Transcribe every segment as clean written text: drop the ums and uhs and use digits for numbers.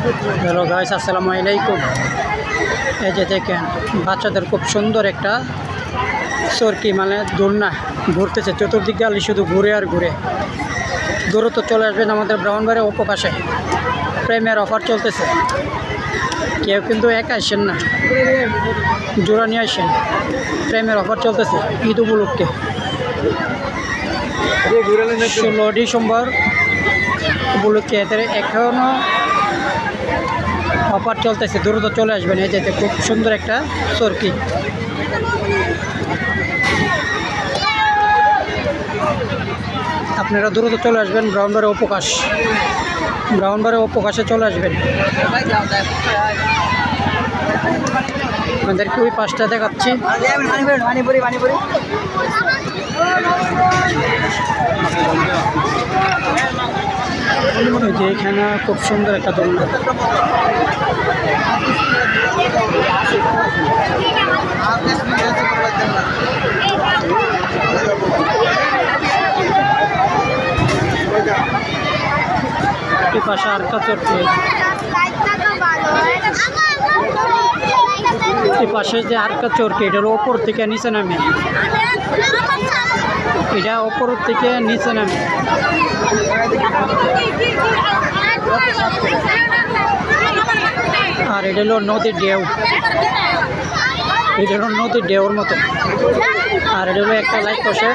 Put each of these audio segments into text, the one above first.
Hello guys, আসসালামু আলাইকুম। এই যে দেখেন বাচ্চাদের খুব সুন্দর একটা চরকি, মানে দোলনা ঘুরতেছে চতুর্দিক দিয়ে, শুধু ঘুরে আর ঘুরে। দ্রুত চলে আসবেন আমাদের ব্রাহ্মণবাড়িয়া উপকাশে, প্রেমের অফার চলতেছে। কেউ কিন্তু একা আসেন না, জোড়া নিয়ে আসেন। প্রেমের অফার চলতেছে ঈদ উপলক্ষে। 16 ডিসেম্বর উপলক্ষে এদের এখনও অফার চলতেছে, দ্রুত চলে আসবেন। এই যেতে খুব সুন্দর একটা চরকি। আপনারা দ্রুত চলে আসবেন ব্রাহ্মণবাড়িয়া উপকাশ, ব্রাহ্মণবাড়িয়া উপকাশে চলে আসবেন। আপনাদেরকে ওই পাঁচটা দেখাচ্ছি। যে এখানে খুব সুন্দর একটা দোলনা। এই পাশে আর চরকি, এই পাশে যে আরকা চরকি, এটা হলো ওপর থেকে নিচে নামে। এটা ওপর থেকে নিচে নামে। আর এটা হলো নদীর ঢেউ, এটা হলো নদীর ঢেউর মতো। আর এটা হলো একটা লাইট পাশে।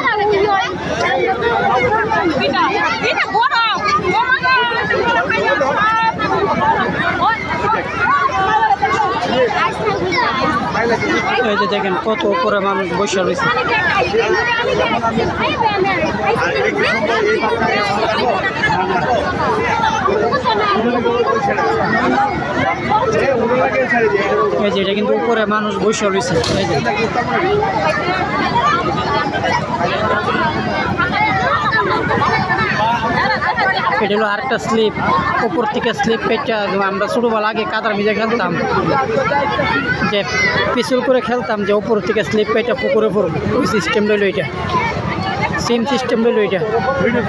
এই যে দেখেন কত উপরে মানুষ বসে রয়েছে। এই যে এটা কিন্তু উপরে মানুষ বসে রয়েছে। এই যে এটা হলো আরেকটা স্লিপ, উপর থেকে স্লিপ পেটটা। আমরা ছোটোবেলা আগে কাদার মিজে খেলতাম, যে পিছল করে খেলতাম, যে উপর থেকে স্লিপ পেটটা পুকুরে পড়ব। ওই সিস্টেম রইল, এটা সেম সিস্টেম রইল এটা।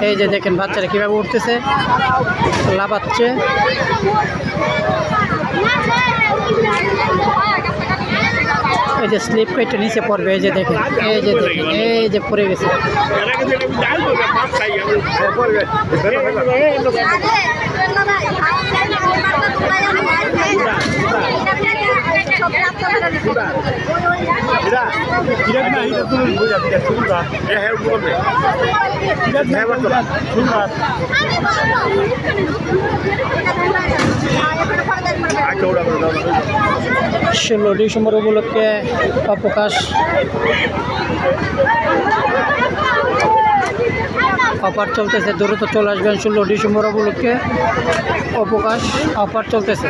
এই যে দেখেন বাচ্চারা কীভাবে উঠতেছে, লাফাচ্ছে। এই যে স্লিপ পেটটা নিচে পড়বে। এই যে দেখেন, এই যে দেখেন, এই যে পড়ে গেছে। ষোলো ডিসেম্বর উপলক্ষে অবকাশ অফার চলতেছে, দ্রুত চলে আসবেন। 16 ডিসেম্বর উপলক্ষে অবকাশ অফার চলতেছে।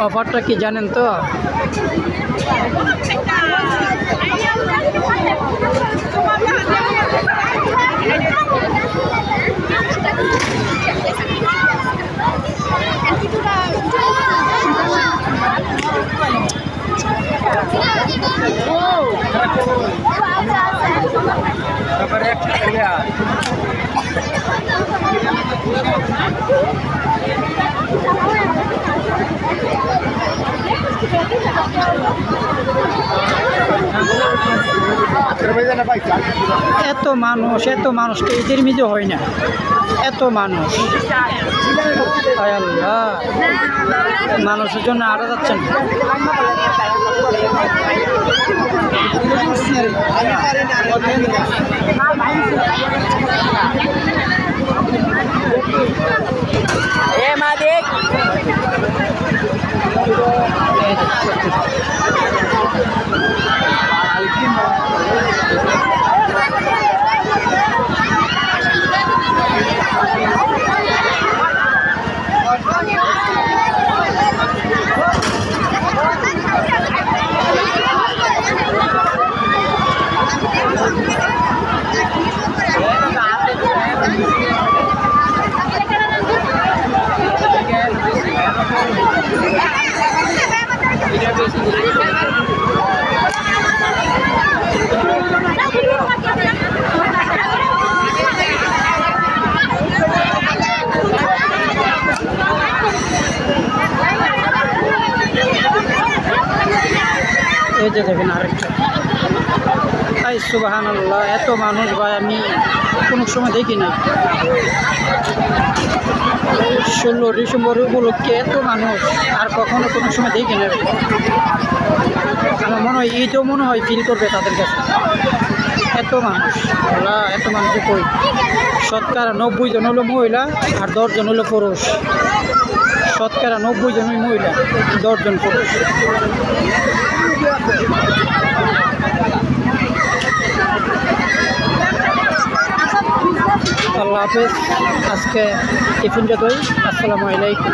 অফারটা কি জানেন তো? এত মানুষ তো এদের মিজে হয় না, এত মানুষ। আল্লাহ, মানুষের জন্য আড়া যাচ্ছে না। এই যে দেখেন আরেকটা। তাই সুবহানাল্লাহ, এত মানুষ ভাই আমি কোনো সময় দেখি নাই। 16 ডিসেম্বর উপলক্ষে এত মানুষ আর কখনো কোনো সময় দেখি না। আমার মনে হয় ঈদও মনে হয় ফিল করবে তাদের কাছে, এত মানুষ। আল্লাহ, এত মানুষে কই শতকরা 90 জন হলো মহিলা আর 10 জন হলো পুরুষ। শতকরা 90 জনই মহিলা, 10 জন পুরুষ। আল্লাহ হাফেজ, আজকে টিফিন যতই। আসসালামু আলাইকুম।